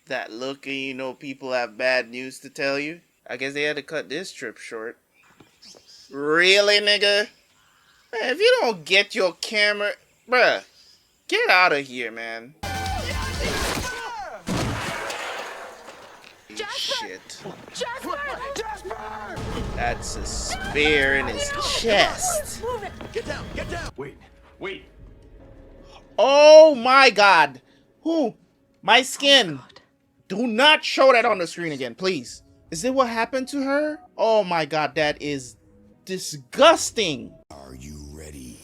That look and you know people have bad news to tell you. I guess they had to cut this trip short. Really, nigga? Man, if you don't get your camera... Bruh, get out of here, man. Jasper! Shit. Jasper! Jasper! That's a spear in his chest. Move it! Get down! Get down! Wait. Oh my god. Who? My skin. Oh my Do not show that on the screen again, please. Is it what happened to her? Oh my god, that is disgusting. Are you ready?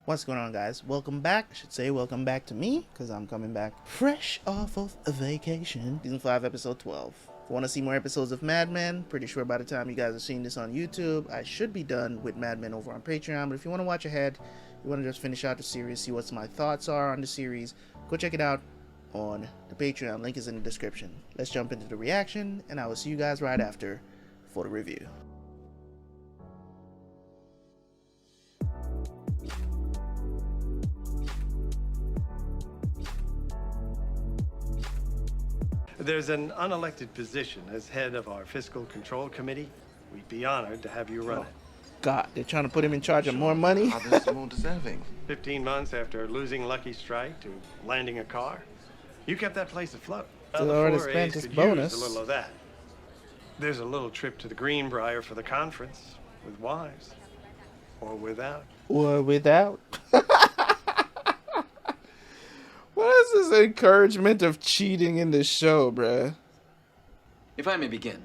What's going on, guys? Welcome back. I should say welcome back to me, because I'm coming back fresh off of a vacation. Season 5, episode 12. If you want to see more episodes of Mad Men, pretty sure by the time you guys are seeing this on YouTube, I should be done with Mad Men over on Patreon. But if you want to watch ahead, you want to just finish out the series, see what my thoughts are on the series, go check it out on the Patreon. Link is in the description. Let's jump into the reaction, and I will see you guys right after for the review. There's an unelected position as head of our fiscal control committee. We'd be honored to have you run it. God, they're trying to put him in charge of more money. Others more deserving. 15 months after losing Lucky Strike to landing a car, you kept that place afloat. So The already 4As spent his could bonus. use a little of that. There's a little trip to the Greenbrier for the conference, with wives, or without. Or without. What is this encouragement of cheating in this show, bruh? If I may begin,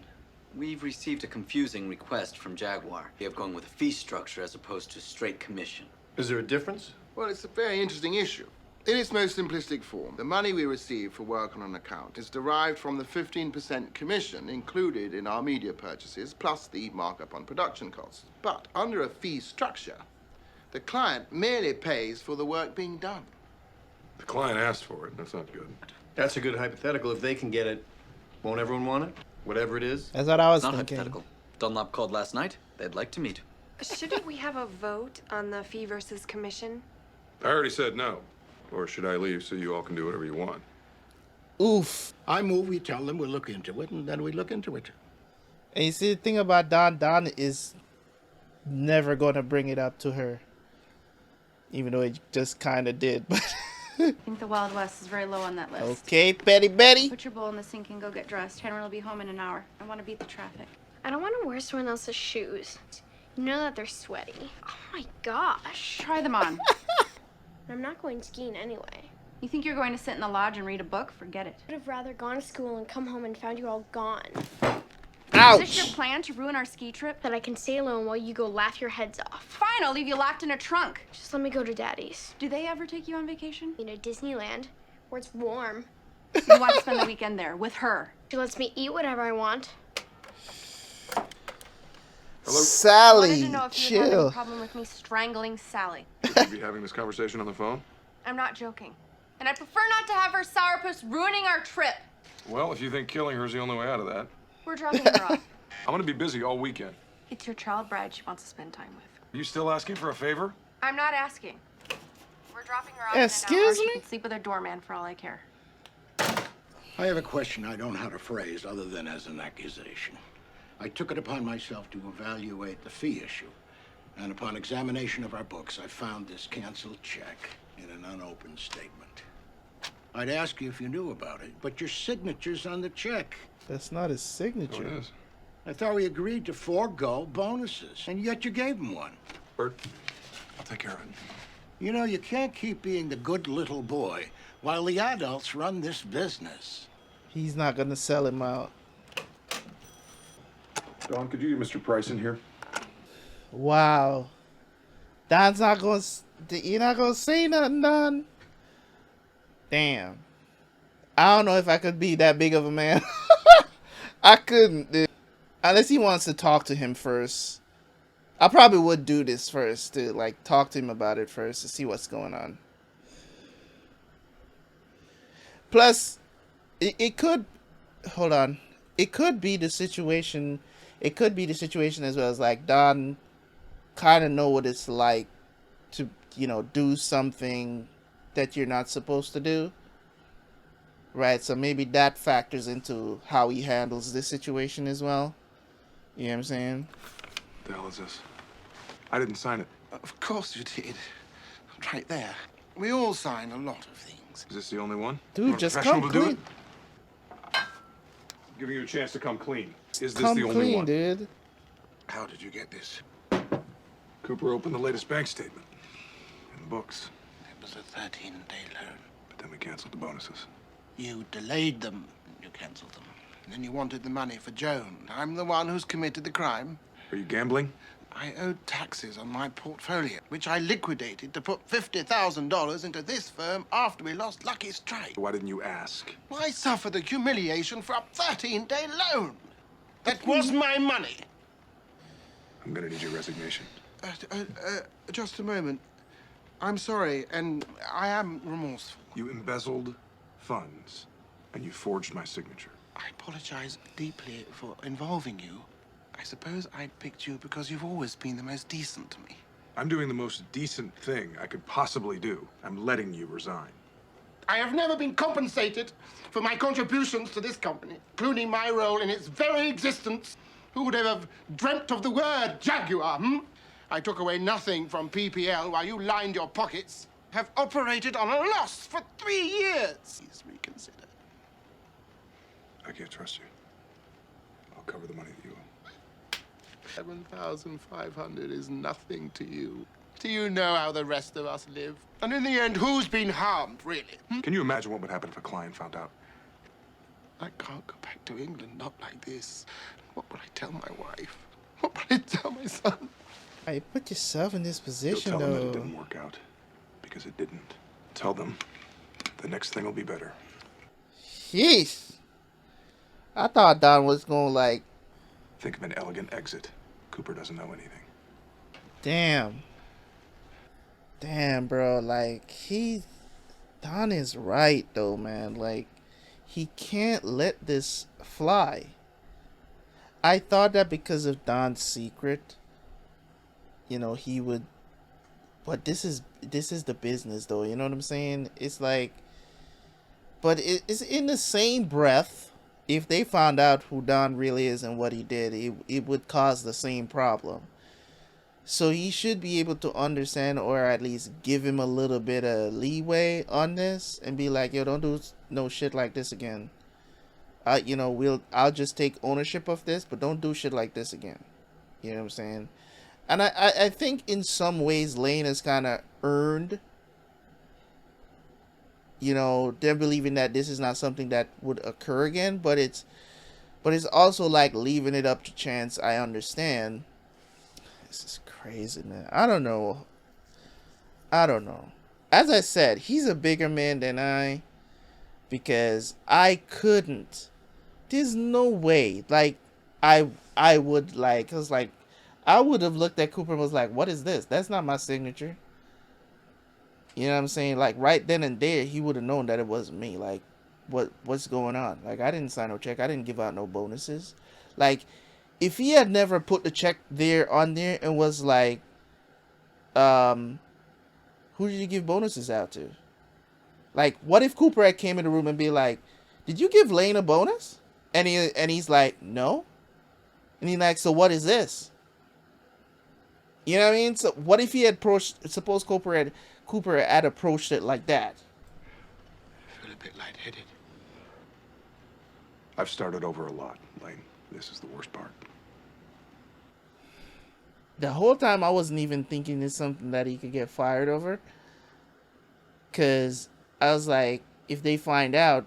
we've received a confusing request from Jaguar of going with a fee structure as opposed to straight commission. Is there a difference? Well, it's a very interesting issue. In its most simplistic form, the money we receive for work on an account is derived from the 15% commission included in our media purchases, plus the markup on production costs. But under a fee structure, the client merely pays for the work being done. The client asked for it. That's not good. That's a good hypothetical. If they can get it, won't everyone want it? Whatever it is. That's what I was It's not thinking. hypothetical. Dunlop called last night. They'd like to meet. Shouldn't we have a vote on the fee versus commission? I already said no. Or should I leave so you all can do whatever you want? Oof. I move we tell them we'll look into it, and then we look into it. And you see, the thing about Don is never going to bring it up to her. Even though it just kind of did. But I think the Wild West is very low on that list. okay, Betty. Put your bowl in the sink and go get dressed. Henry will be home in an hour. I want to beat the traffic. I don't want to wear someone else's shoes. You know that they're sweaty. Oh my gosh. Try them on. I'm not going skiing anyway. You think you're going to sit in the lodge and read a book? Forget it. I would have rather gone to school and come home and found you all gone. Ouch. Is this your plan to ruin our ski trip? That I can stay alone while you go laugh your heads off. Fine, I'll leave you locked in a trunk. Just let me go to Daddy's. Do they ever take you on vacation? You know, Disneyland, where it's warm. You want to spend the weekend there with her. She lets me eat whatever I want. Hello? I Sally, wanted to know if you had any chill. problem with me strangling Sally. Should we be having this conversation on the phone? I'm not joking. And I prefer not to have her sourpuss ruining our trip. Well, if you think killing her is the only way out of that. We're dropping her off. I'm gonna be busy all weekend. It's your child bride she wants to spend time with. Are you still asking for a favor? I'm not asking. We're dropping her off in an hour. Excuse She me? can sleep with a doorman for all I care. I have a question I don't know how to phrase other than as an accusation. I took it upon myself to evaluate the fee issue, and upon examination of our books, I found this canceled check in an unopened statement. I'd ask you if you knew about it, but your signature's on the check. That's not his Oh, it signature. is. I thought we agreed to forego bonuses, and yet you gave him one. Bert, I'll take care of it. You know, you can't keep being the good little boy while the adults run this business. He's not going to sell him out. Don, could you get Mr. Price in here? Wow. Don's not going to... You're not going to say nothing, Don? Damn. I don't know if I could be that big of a man. I couldn't, dude. Unless he wants to talk to him first. I probably would do this first, to like talk to him about it first to see what's going on. Plus, it could... Hold on. It could be the situation... It could be the situation as well as like Don kind of know what it's like to, you know, do something that you're not supposed to do. Right, so maybe that factors into how he handles this situation as well. You know what I'm saying? What the hell is this? I didn't sign it. Of course you did. Right there. We all sign a lot of things. Is this the only one? Dude, You want a just professional come to do clean. it? I'm giving you a chance to come clean. Is this Come the only clean, one? dude. How did you get this? Cooper opened the latest bank statement. In the books. It was a 13-day loan. But then we canceled the bonuses. You delayed them. You cancelled them. And then you wanted the money for Joan. I'm the one who's committed the crime. Are you gambling? I owed taxes on my portfolio, which I liquidated to put $50,000 into this firm after we lost Lucky Strike. Why didn't you ask? Why suffer the humiliation for a 13-day loan? That was my money. I'm gonna need your resignation. Just a moment. I'm sorry, and I am remorseful. You embezzled funds, and you forged my signature. I apologize deeply for involving you. I suppose I picked you because you've always been the most decent to me. I'm doing the most decent thing I could possibly do. I'm letting you resign. I have never been compensated for my contributions to this company, including my role in its very existence. Who would ever have dreamt of the word Jaguar, I took away nothing from PPL while you lined your pockets. Have operated on a loss for 3 years. Please reconsider. I can't trust you. I'll cover the money that you owe. 7,500 is nothing to you. Do you know how the rest of us live? And in the end, who's been harmed, really? Can you imagine what would happen if a client found out? I can't go back to England, not like this. What would I tell my wife? What would I tell my son? Hey, put yourself in this You'll position, tell them that though. it didn't work out. Because it didn't. Tell them the next thing will be better. Jeez. I thought Don was gonna, like... Think of an elegant exit. Cooper doesn't know anything. Damn. Damn, bro. Like, Don is right, though, man. Like, he can't let this fly. I thought that because of Don's secret, you know, he would... But this is the business, though. You know what I'm saying? It's like... But it's in the same breath. If they found out who Don really is and what he did, it would cause the same problem. So he should be able to understand, or at least give him a little bit of leeway on this and be like, yo, don't do no shit like this again. You know, I'll just take ownership of this, but don't do shit like this again. You know what I'm saying? And I think in some ways Lane has kind of earned, you know, them believing that this is not something that would occur again, but it's also like leaving it up to chance. I understand. This is crazy, man. I don't know. As I said, he's a bigger man than I, because I couldn't. There's no way. Like, I would, like, cause like, I would have looked at Cooper and was like, what is this? That's not my signature. You know what I'm saying? Like, right then and there, he would have known that it wasn't me. Like, what's going on? Like, I didn't sign no check. I didn't give out no bonuses. Like, if he had never put the check on there and was like, who did you give bonuses out to? Like, what if Cooper had came in the room and be like, did you give Lane a bonus? And he's like, no. And he's like, so what is this? You know what I mean? So what if he had approached, suppose Cooper had approached it like that? I feel a bit lightheaded. I've started over a lot, Lane. This is the worst part. The whole time I wasn't even thinking it's something that he could get fired over. Because I was like, if they find out,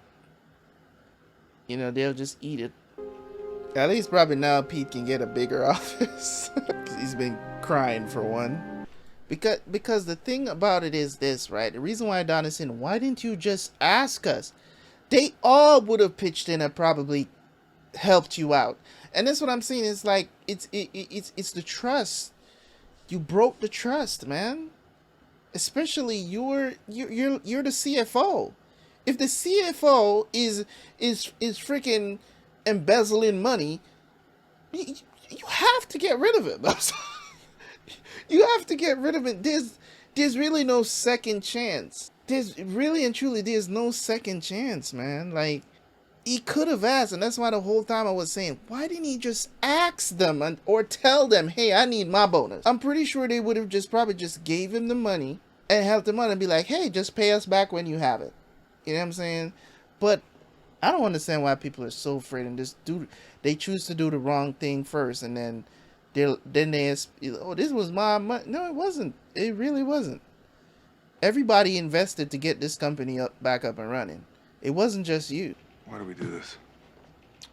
you know, they'll just eat it. At least probably now Pete can get a bigger office. Because he's been crying for one. Because the thing about it is this, right? The reason why Don is saying, why didn't you just ask us? They all would have pitched in and probably helped you out. And that's what I'm saying. It's like, it's the trust. You broke the trust, man. Especially you're the CFO. If the CFO is freaking embezzling money, you have to get rid of him. You have to get rid of it. There's really no second chance. There's really and truly, there's no second chance, man. Like, he could have asked, and that's why the whole time I was saying, why didn't he just ask them or tell them, hey, I need my bonus? I'm pretty sure they would have probably just gave him the money and helped him out and be like, hey, just pay us back when you have it. You know what I'm saying? But I don't understand why people are so afraid and they choose to do the wrong thing first, and then they ask, oh, this was my money. No, it wasn't. It really wasn't. Everybody invested to get this company back up and running. It wasn't just you. Why do we do this?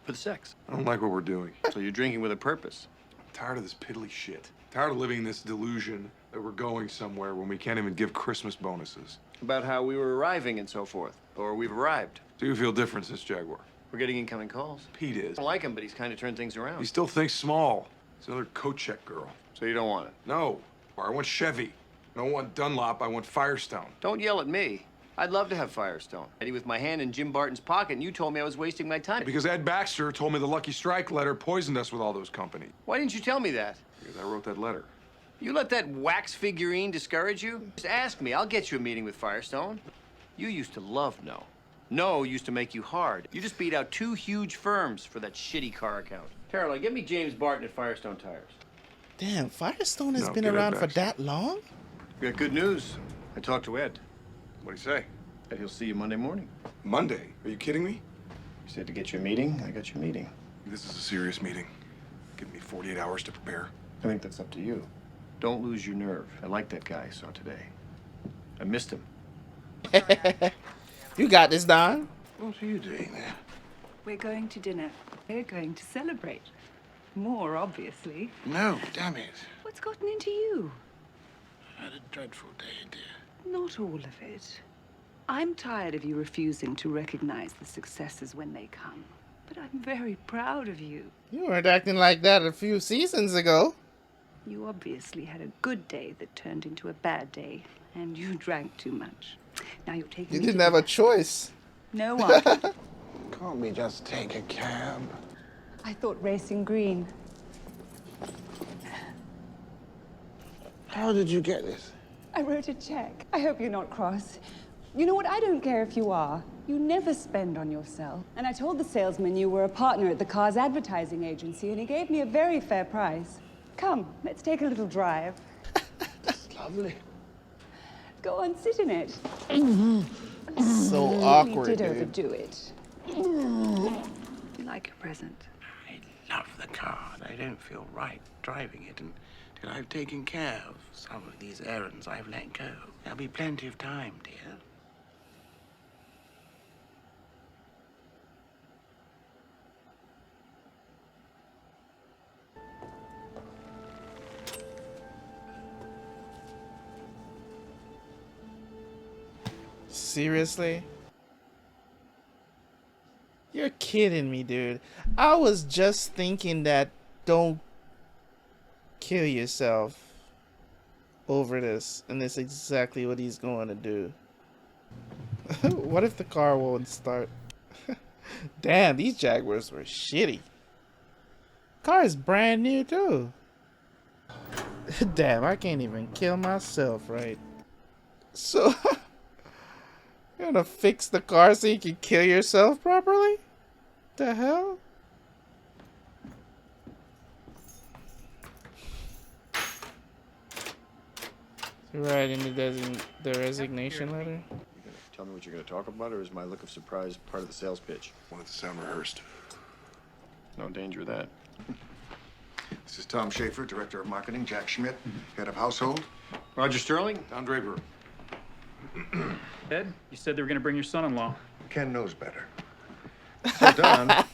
For the sex. I don't like what we're doing. So you're drinking with a purpose. I'm tired of this piddly shit. Tired of living in this delusion that we're going somewhere when we can't even give Christmas bonuses. About how we were arriving and so forth. Or we've arrived. Do you feel different since Jaguar? We're getting incoming calls. Pete is. I don't like him, but he's kind of turned things around. He still thinks small. He's another coat check girl. So you don't want it? No. I want Chevy. I don't want Dunlop. I want Firestone. Don't yell at me. I'd love to have Firestone. Eddie, with my hand in Jim Barton's pocket, and you told me I was wasting my time. Because Ed Baxter told me the Lucky Strike letter poisoned us with all those companies. Why didn't you tell me that? Because I wrote that letter. You let that wax figurine discourage you? Just ask me. I'll get you a meeting with Firestone. You used to love No. No used to make you hard. You just beat out 2 huge firms for that shitty car account. Caroline, get me James Barton at Firestone Tires. Damn, Firestone has been around for that long? We got good news. I talked to Ed. What'd he say? That he'll see you Monday morning. Monday? Are you kidding me? He said to get you a meeting. I got you a meeting. This is a serious meeting. Give me 48 hours to prepare. I think that's up to you. Don't lose your nerve. I like that guy I saw today. I missed him. You got this, Don. What are you doing there? We're going to dinner. We're going to celebrate. More, obviously. No, damn it. What's gotten into you? I had a dreadful day, dear. Not all of it. I'm tired of you refusing to recognize the successes when they come. But I'm very proud of you. You weren't acting like that a few seasons ago. You obviously had a good day that turned into a bad day, and you drank too much. Now you're taking You me didn't to have a dinner. choice. No one. Can't we just take a cab? I thought racing green. How did you get this? I wrote a check. I hope you're not cross. You know what? I don't care if you are. You never spend on yourself. And I told the salesman you were a partner at the car's advertising agency, and he gave me a very fair price. Come, let's take a little drive. That's lovely. Go on, sit in it. So awkward, You did dude. overdo it. You like your present? I love the car. I don't feel right driving it until I've taken care of some of these errands I've let go. There'll be plenty of time, dear. Seriously? You're kidding me, dude. I was just thinking that don't kill yourself over this, and that's exactly what he's going to do. What if the car won't start? Damn, these Jaguars were shitty. Car is brand new too. Damn, I can't even kill myself, right? So you're gonna fix the car so you can kill yourself properly? The hell? Right in the resignation letter. Tell me what you're going to talk about, or is my look of surprise part of the sales pitch? I want it to sound rehearsed. No danger of that. This is Tom Schaefer, Director of Marketing. Jack Schmidt, Head of Household. Roger Sterling? Don Draper. Ed, you said they were going to bring your son-in-law. Ken knows better. So, Don,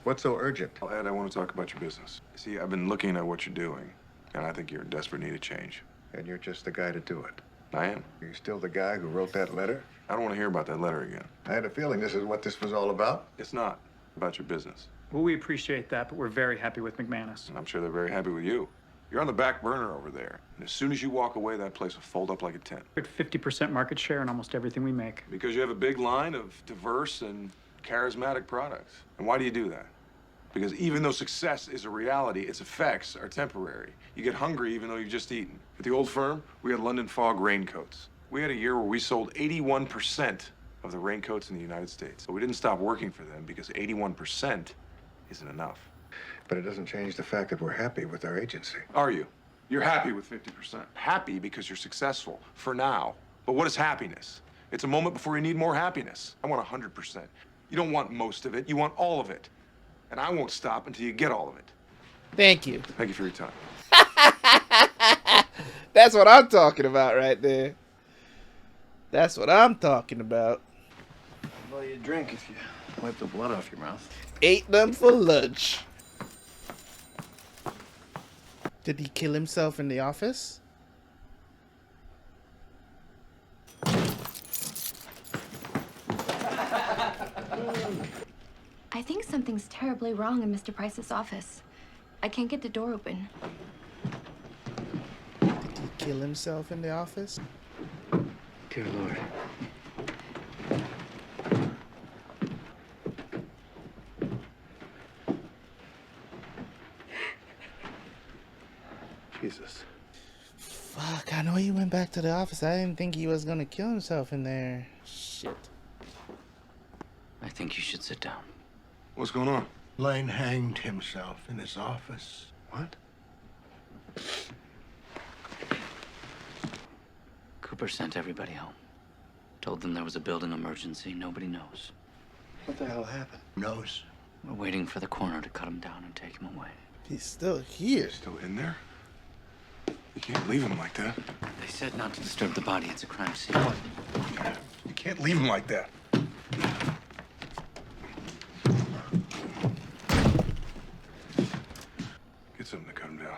what's so urgent? Well, Ed, I want to talk about your business. See, I've been looking at what you're doing, and I think you're in desperate need of change. And you're just the guy to do it. I am. Are you still the guy who wrote that letter? I don't want to hear about that letter again. I had a feeling this is what this was all about. It's not about your business. Well, we appreciate that, but we're very happy with McManus. And I'm sure they're very happy with you. You're on the back burner over there. And as soon as you walk away, that place will fold up like a tent. We're at 50% market share in almost everything we make. Because you have a big line of diverse and charismatic products. And why do you do that? Because even though success is a reality, its effects are temporary. You get hungry even though you've just eaten. At the old firm, we had London Fog raincoats. We had a year where we sold 81% of the raincoats in the United States. But we didn't stop working for them because 81% isn't enough. But it doesn't change the fact that we're happy with our agency. Are you? You're happy with 50%. Happy because you're successful, for now. But what is happiness? It's a moment before you need more happiness. I want 100%. You don't want most of it, you want all of it. And I won't stop until you get all of it. Thank you. Thank you for your time. That's what I'm talking about right there. That's what I'm talking about. I'll buy you a drink if you wipe the blood off your mouth. Ate them for lunch. Did he kill himself in the office? I think something's terribly wrong in Mr. Price's office. I can't get the door open. Did he kill himself in the office? Dear Lord. Jesus. Fuck, I know he went back to the office. I didn't think he was gonna kill himself in there. Shit. I think you should sit down. What's going on? Lane hanged himself in his office. What? Cooper sent everybody home. Told them there was a building emergency. Nobody knows. What the hell happened? Knows. We're waiting for the coroner to cut him down and take him away. He's still here. Still in there? You can't leave him like that. They said not to disturb the body. It's a crime scene. You can't leave him like that. Get something to cut him down.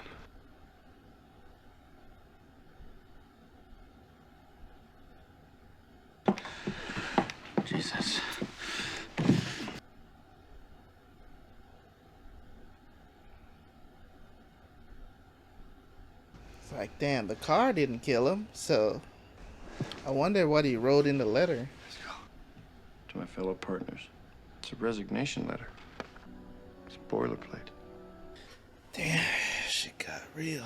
Jesus. It's like, damn, the car didn't kill him, so I wonder what he wrote in the letter. To my fellow partners. It's a resignation letter. It's boilerplate. Damn, shit got real.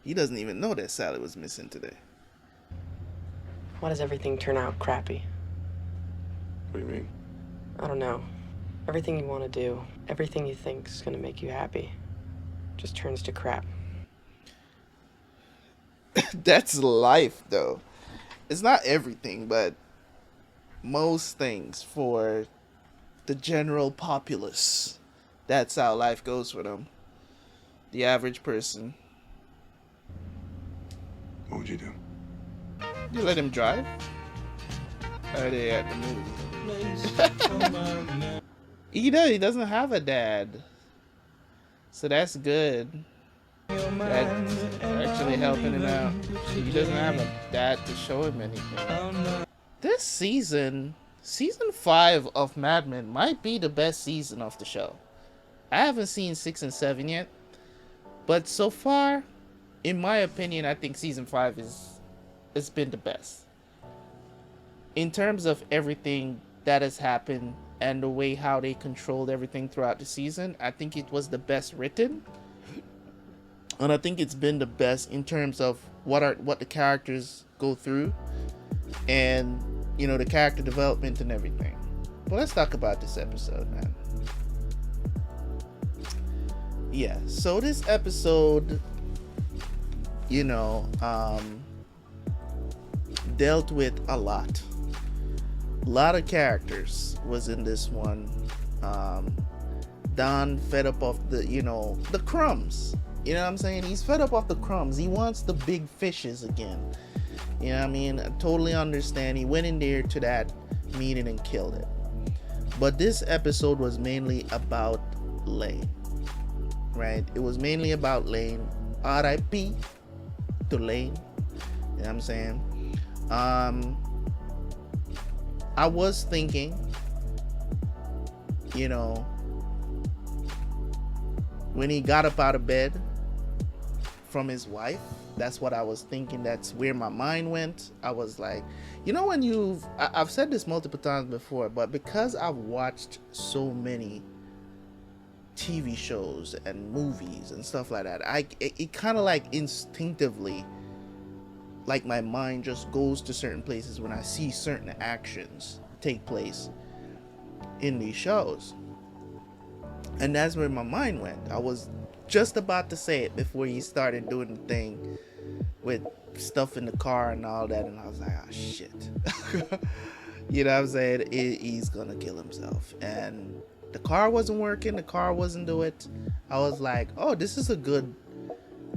He doesn't even know that Sally was missing today. Why does everything turn out crappy? What do you mean? I don't know. Everything you want to do, everything you think is going to make you happy, just turns to crap. That's life, though. It's not everything, but most things for the general populace. That's how life goes for them. The average person. What would you do? You let him drive? Or are they at the movies? He doesn't have a dad. So that's good. That's actually helping him out. He doesn't have a dad to show him anything. This season 5 of Mad Men might be the best season of the show. I haven't seen 6 and 7 yet. But so far, in my opinion, I think season 5 it's been the best. In terms of everything that has happened and the way how they controlled everything throughout the season, I think it was the best written. And I think it's been the best in terms of what the characters go through and, you know, the character development and everything. But let's talk about this episode, man. Yeah, so this episode, you know, dealt with a lot of characters was in this one. Don fed up of the crumbs. You know what I'm saying? He's fed up off the crumbs. He wants the big fishes again. You know what I mean? I totally understand. He went in there to that meeting and killed it. But this episode was mainly about Lane. Right? It was mainly about Lane. R.I.P. to Lane. You know what I'm saying? I was thinking, you know, when he got up out of bed from his wife, that's what I was thinking. That's where my mind went. I was like, you know, I've said this multiple times before, but because I've watched so many TV shows and movies and stuff like that, it kind of like instinctively, like my mind just goes to certain places when I see certain actions take place in these shows. And that's where my mind went. I was just about to say it before he started doing the thing with stuff in the car and all that, and I was like, oh shit. You know what I'm saying? He's gonna kill himself. And the car wasn't working, the car wasn't doing it. I was like, oh, this is a good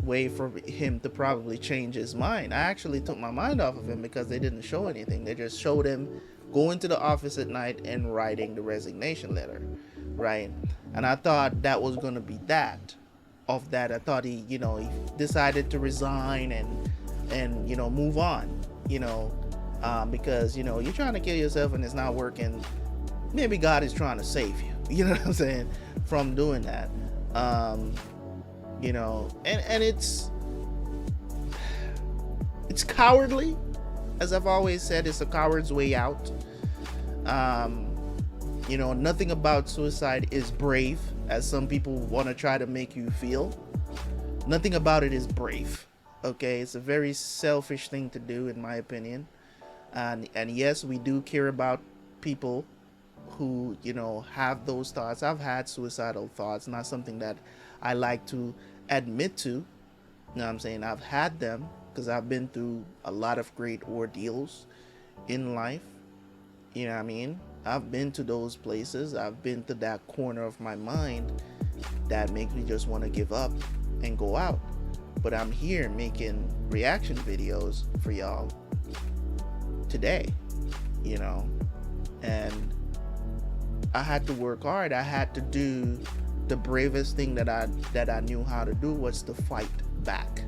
way for him to probably change his mind. I actually took my mind off of him because they didn't show anything. They just showed him going to the office at night and writing the resignation letter, right? And I thought that was going to be that. Of that, I thought he decided to resign and move on, because you're trying to kill yourself and it's not working. Maybe God is trying to save you, you know what I'm saying, from doing that. And it's cowardly, as I've always said. It's a coward's way out. Nothing about suicide is brave, as some people want to try to make you feel. Nothing about it is brave. Okay, it's a very selfish thing to do, in my opinion. And yes, we do care about people who have those thoughts. I've had suicidal thoughts, not something that I like to admit to. You know what I'm saying? I've had them because I've been through a lot of great ordeals in life. You know what I mean? I've been to those places. I've been to that corner of my mind that makes me just want to give up and go out. But I'm here making reaction videos for y'all today, and I had to work hard. I had to do the bravest thing that I knew how to do, was to fight back,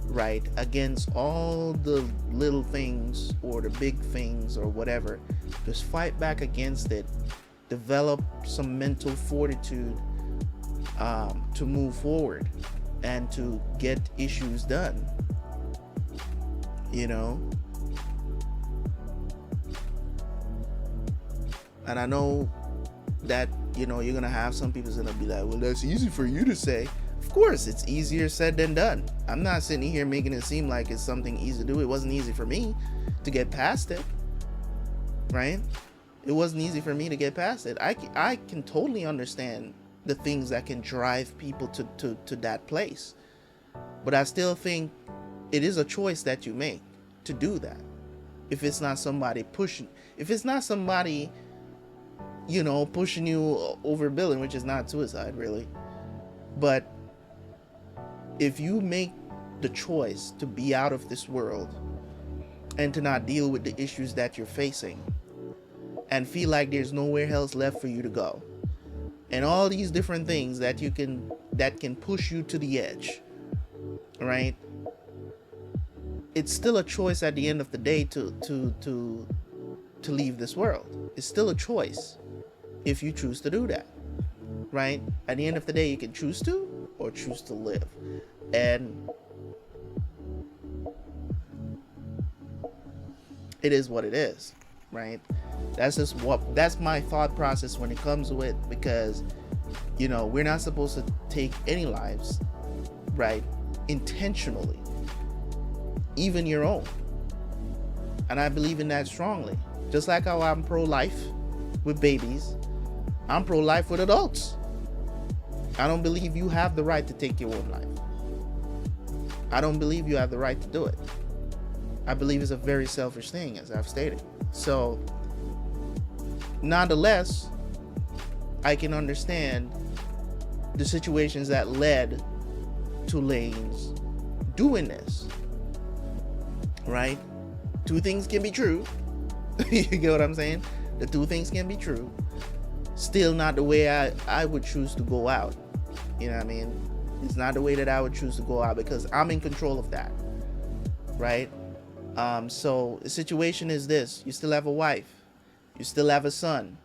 right, against all the little things or the big things or whatever. Just fight back against it, develop some mental fortitude to move forward and to get issues done, And I know that you're gonna have some people gonna be like, well, that's easy for you to say. Of course, it's easier said than done. I'm not sitting here making it seem like it's something easy to do. It wasn't easy for me to get past it, right? It wasn't easy for me to get past it. I can totally understand the things that can drive people to that place, but I still think it is a choice that you make to do that. If it's not somebody pushing, if it's not somebody pushing you over building, which is not suicide really, but if you make the choice to be out of this world and to not deal with the issues that you're facing and feel like there's nowhere else left for you to go, and all these different things that can push you to the edge, right? It's still a choice at the end of the day to leave this world. It's still a choice if you choose to do that, right? At the end of the day, you can choose to or choose to live. And it is what it is, right? That's my thought process when it comes to it, because we're not supposed to take any lives, right, intentionally, even your own. And I believe in that strongly. Just like how I'm pro-life with babies, I'm pro-life with adults. I don't believe you have the right to take your own life. I don't believe you have the right to do it. I believe it's a very selfish thing, as I've stated. So, nonetheless, I can understand the situations that led to Lane's doing this, right? Two things can be true. You get what I'm saying? The two things can be true. Still not the way I would choose to go out. You know what I mean? It's not the way that I would choose to go out, because I'm in control of that, right? So the situation is this: you still have a wife, you still have a son,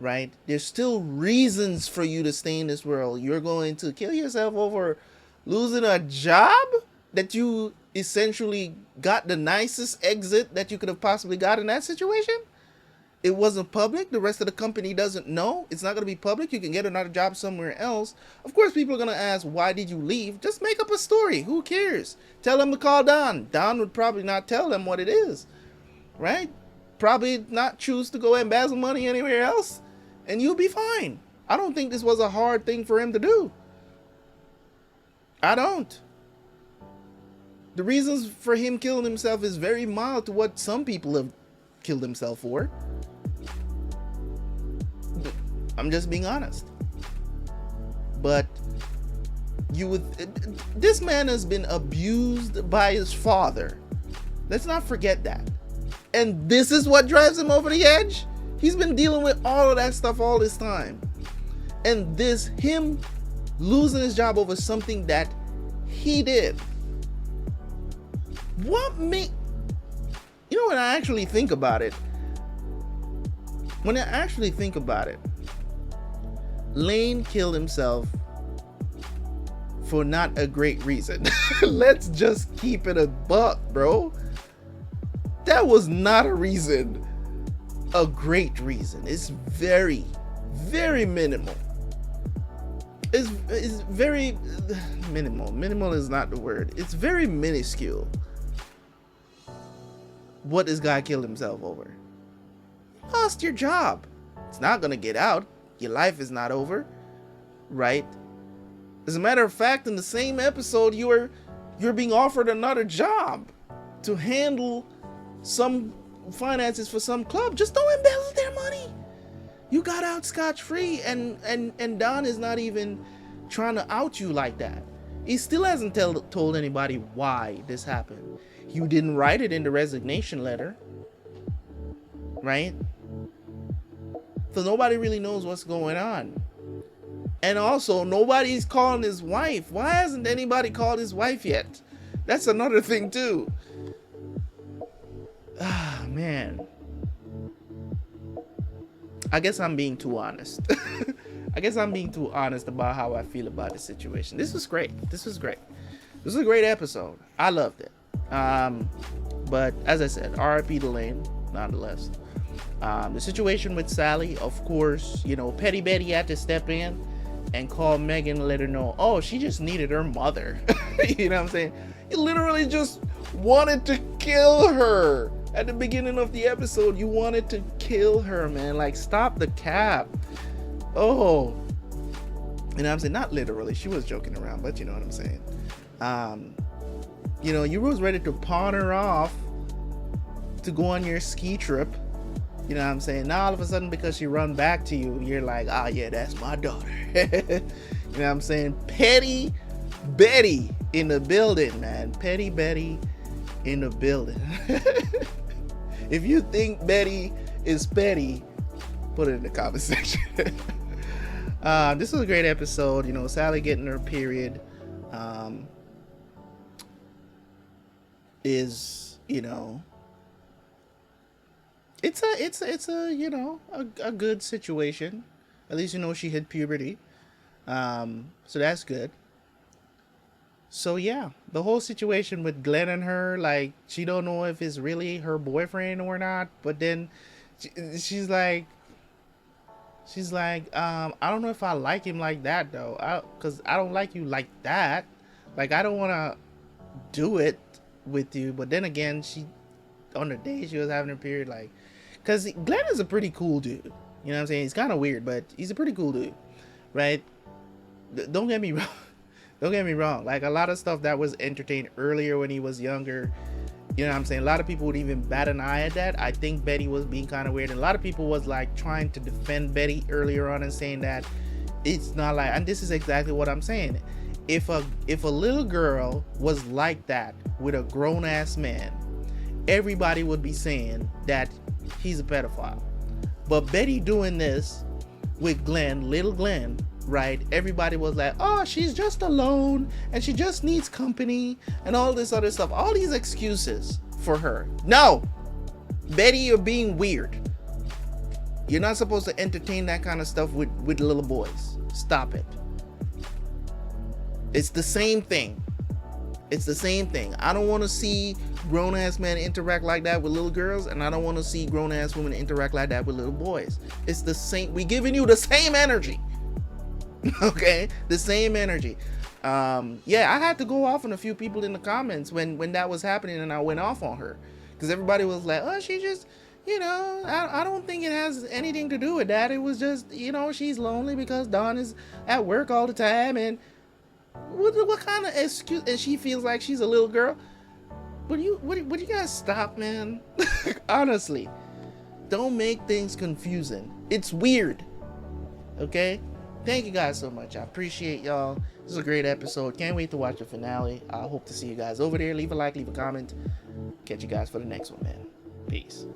right? There's still reasons for you to stay in this world. You're going to kill yourself over losing a job that you essentially got the nicest exit that you could have possibly got in that situation? It wasn't public. The rest of the company doesn't know. It's not going to be public. You can get another job somewhere else. Of course, people are going to ask, why did you leave? Just make up a story. Who cares? Tell them to call Don. Don would probably not tell them what it is, right? Probably not choose to go embezzle money anywhere else, and you'll be fine. I don't think this was a hard thing for him to do. I don't. The reasons for him killing himself is very mild to what some people have killed themselves for. I'm just being honest. But this man has been abused by his father. Let's not forget that. And this is what drives him over the edge. He's been dealing with all of that stuff all this time. And him losing his job over something that he did. You know, when I actually think about it, Lane killed himself for not a great reason. Let's just keep it a buck, bro. That was not a reason, a great reason. It's very, very minimal. It's very minimal. Minimal is not the word. It's very minuscule. What this guy killed himself over. You lost your job. It's not gonna get out. Your life is not over, right? As a matter of fact, in the same episode, you're being offered another job to handle some finances for some club. Just don't embezzle their money. You got out scotch-free, and Don is not even trying to out you like that. He still hasn't told anybody why this happened. You didn't write it in the resignation letter, right? So nobody really knows what's going on. And also, nobody's calling his wife. Why hasn't anybody called his wife yet? That's another thing too. Ah, man. I guess I'm being too honest. I guess I'm being too honest about how I feel about the situation. This was great. This was great. This was a great episode. I loved it. But as I said, RIP to Lane, nonetheless. The situation with Sally, of course, you know, Petty Betty had to step in and call Megan and let her know, oh, she just needed her mother. You know what I'm saying? He literally just wanted to kill her. At the beginning of the episode, you wanted to kill her, man. Like, stop the cap. Oh. You know what I'm saying? Not literally. She was joking around, but you know what I'm saying. You know, you was ready to pawn her off to go on your ski trip. You know what I'm saying? Now all of a sudden, because she run back to you, you're like, ah, yeah, that's my daughter. You know what I'm saying? Petty Betty in the building, man. Petty Betty in the building. If you think Betty is petty, put it in the comment section. This was a great episode. You know, Sally getting her period is, you know, it's a you know, a good situation. At least you know she hit puberty. So that's good. So yeah, the whole situation with Glenn and her, like, she don't know if it's really her boyfriend or not, but then she's like, I don't know if I like him like that though, because I don't like you like that. Like, I don't want to do it with you. But then again, on the day she was having her period, like, because Glenn is a pretty cool dude. You know what I'm saying? He's kind of weird, but he's a pretty cool dude, right? Don't get me wrong. Don't get me wrong. Like, a lot of stuff that was entertained earlier when he was younger, you know what I'm saying? A lot of people would even bat an eye at that. I think Betty was being kind of weird. And a lot of people was like trying to defend Betty earlier on and saying that it's not like, and this is exactly what I'm saying. If a little girl was like that with a grown ass man, everybody would be saying that he's a pedophile. But Betty doing this with Glenn, little Glenn, right? Everybody was like, oh, she's just alone and she just needs company and all this other stuff. All these excuses for her. No, Betty, you're being weird. You're not supposed to entertain that kind of stuff with little boys. Stop it. It's the same thing. It's the same thing. I don't want to see grown-ass men interact like that with little girls, and I don't want to see grown-ass women interact like that with little boys. It's the same. We giving you the same energy. Okay? The same energy. Yeah, I had to go off on a few people in the comments when that was happening, and I went off on her. Because everybody was like, oh, she just, you know, I don't think it has anything to do with that. It was just, you know, she's lonely because Dawn is at work all the time, and what kind of excuse? And she feels like she's a little girl. Would you guys stop, man? Honestly, don't make things confusing. It's weird. Okay? Thank you guys so much. I appreciate y'all. This is a great episode. Can't wait to watch the finale. I hope to see you guys over there. Leave a like, leave a comment. Catch you guys for the next one, man. Peace.